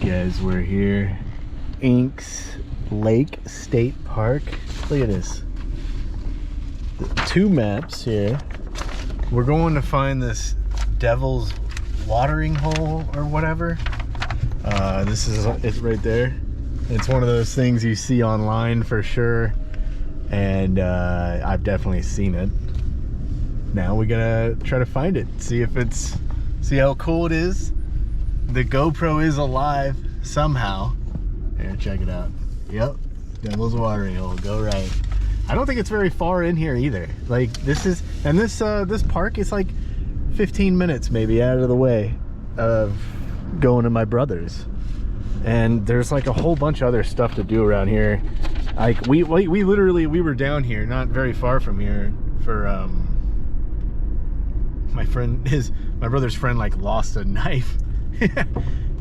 Guys, we're here. Inks Lake State Park. Look at this. Two maps here. We're going to find this Devil's Watering Hole or whatever. It's right there. It's one of those things you see online for sure, and I've definitely seen it. Now we gotta try to find it, see how cool it is. The GoPro is alive somehow. Here, check it out. Yep, Devil's Watering Hole. Go right. I don't think it's very far in here either. Like this park is like 15 minutes maybe out of the way of going to my brother's, and there's like a whole bunch of other stuff to do around here. Like we were down here not very far from here for my brother's friend like lost a knife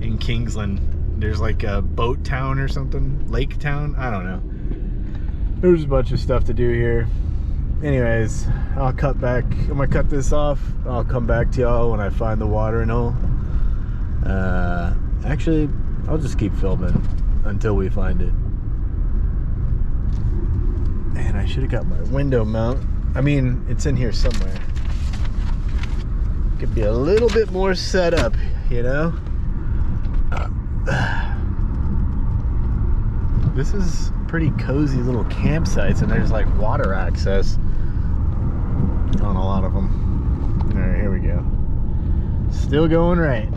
in Kingsland. There's like a boat town or something, lake town, I don't know. There's a bunch of stuff to do here. Anyways, I'm gonna cut this off. I'll come back to y'all when I find the watering hole. Actually, I'll just keep filming until we find it. Man, I should have got my window mount. I mean, it's in here somewhere. Could be a little bit more set up, you know? This is pretty cozy little campsites, and there's like water access on a lot of them. All right, here we go. Still going right.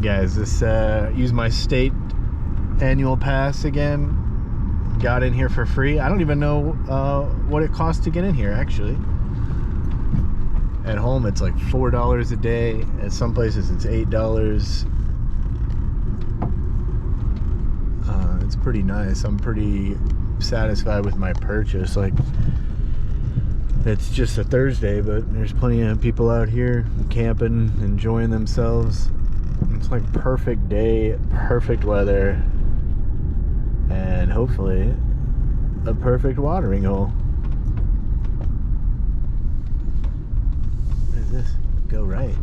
Guys, this use my state annual pass again. Got in here for free. I don't even know what it costs to get in here, actually. At home it's like $4 a day. At some places it's $8. It's pretty nice. I'm pretty satisfied with my purchase. Like, it's just a Thursday, but there's plenty of people out here camping, enjoying themselves. It's like perfect day, perfect weather, and hopefully a perfect watering hole. What is this? Go right.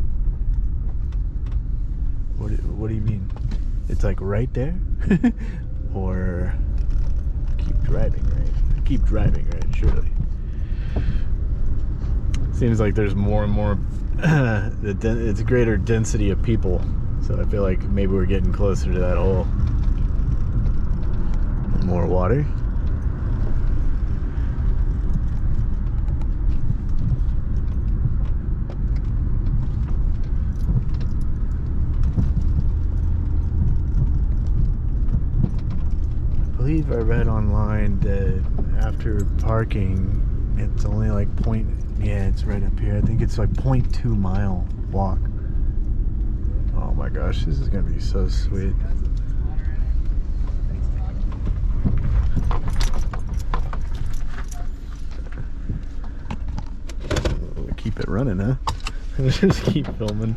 What do you mean? It's like right there? Or keep driving right? Keep driving right, surely. Seems like there's more and more it's a greater density of people, so I feel like maybe we're getting closer to that hole. More water. I believe I read online that after parking it's only like yeah, it's right up here. I think it's like 0.2 mile walk. Oh my gosh, this is gonna be so sweet. Keep it running, huh? Just keep filming.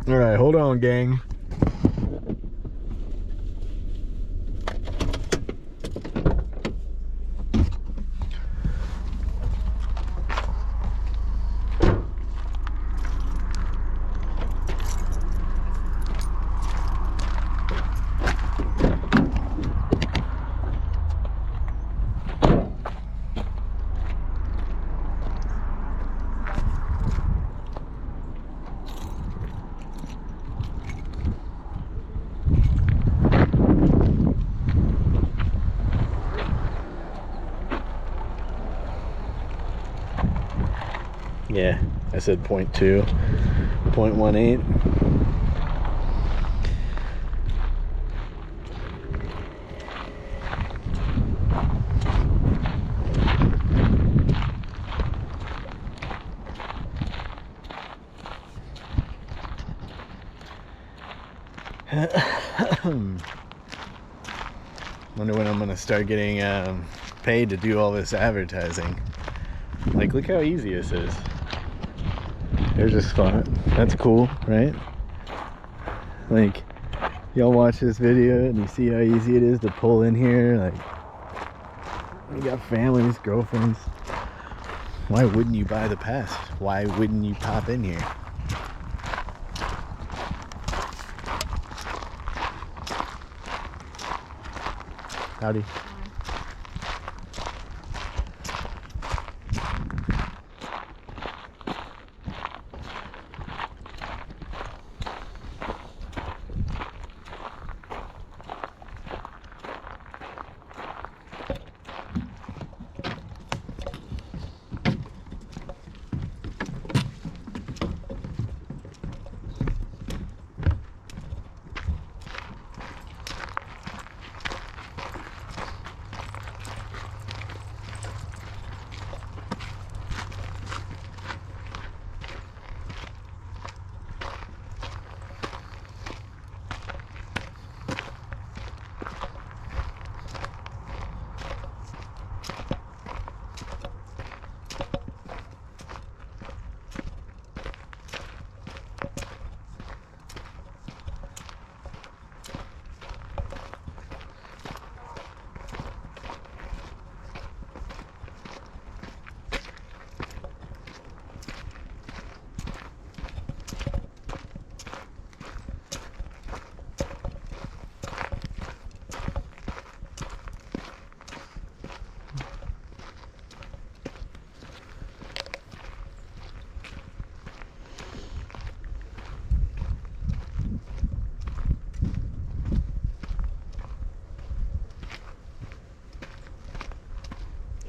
All right, hold on, gang. Yeah, I said 0.2, 0.18. Wonder when I'm gonna start getting paid to do all this advertising. Like, look how easy this is. There's a spot. That's cool, right? Like, y'all watch this video and you see how easy it is to pull in here. Like, you got families, girlfriends. Why wouldn't you buy the pass? Why wouldn't you pop in here? Howdy.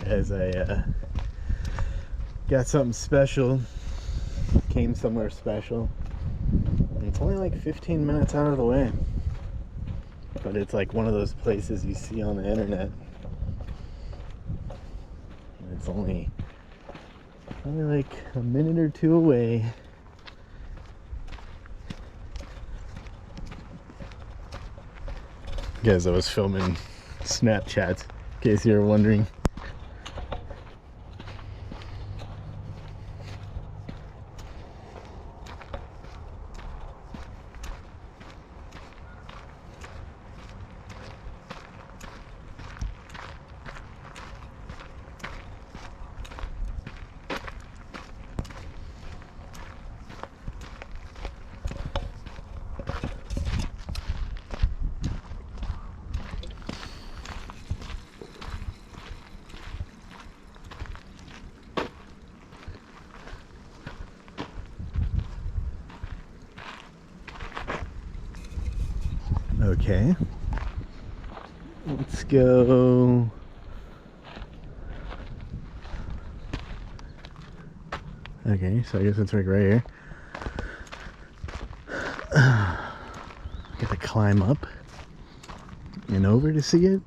As I got something special, came somewhere special. And it's only like 15 minutes out of the way, but it's like one of those places you see on the internet. And it's only like a minute or two away. Guys, I was filming Snapchats, in case you were wondering. Okay, let's go. Okay, so I guess it's like right here. Got to climb up and over to see it.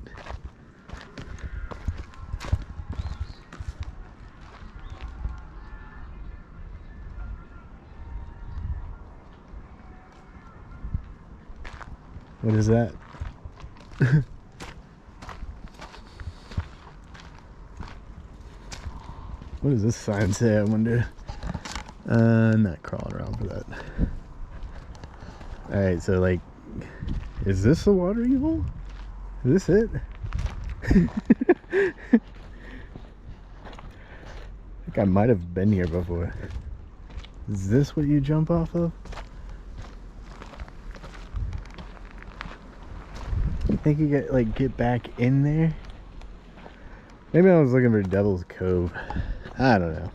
What is that? What does this sign say, I wonder? Not crawling around for that. Alright, so like, is this the watering hole? Is this it? I think I might have been here before. Is this what you jump off of? I think you get back in there. Maybe I was looking for Devil's Cove. I don't know.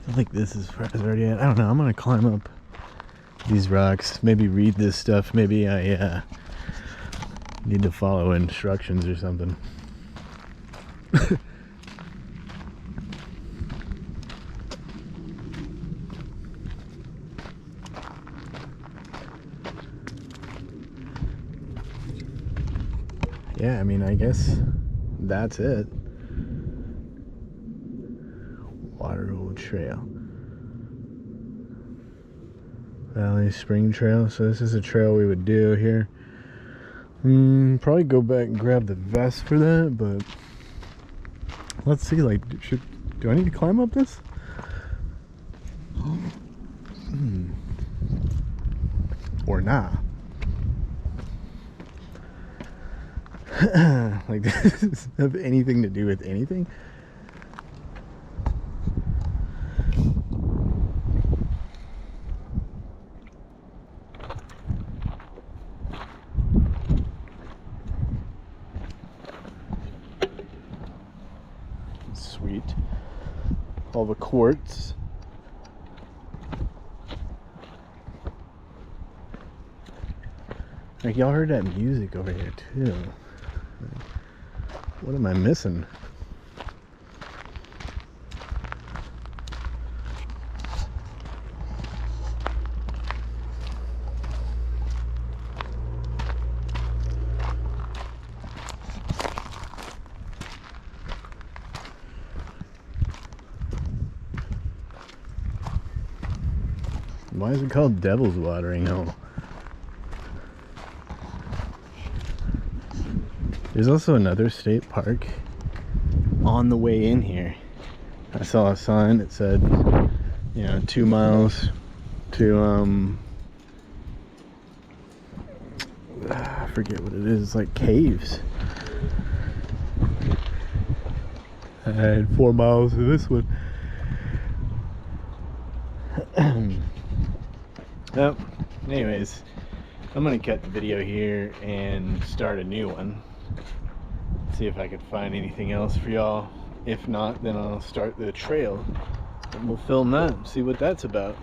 I think this is where I was already at. I don't know. I'm gonna climb up these rocks. Maybe read this stuff. Maybe I need to follow instructions or something. Yeah, I mean, I guess that's it. Waterhole Trail. Valley Spring Trail. So this is a trail we would do here. Probably go back and grab the vest for that, but let's see, like, do I need to climb up this? or nah. Like, does this have anything to do with anything? Sweet. All the quartz. Like, y'all heard that music over here too. What am I missing? Why is it called Devil's Watering Hole? There's also another state park on the way in here. I saw a sign that said, you know, 2 miles to I forget what it is, like caves. And 4 miles to this one. Well, anyways, I'm gonna cut the video here and start a new one. See if I could find anything else for y'all. If not, then I'll start the trail and we'll film that and see what that's about.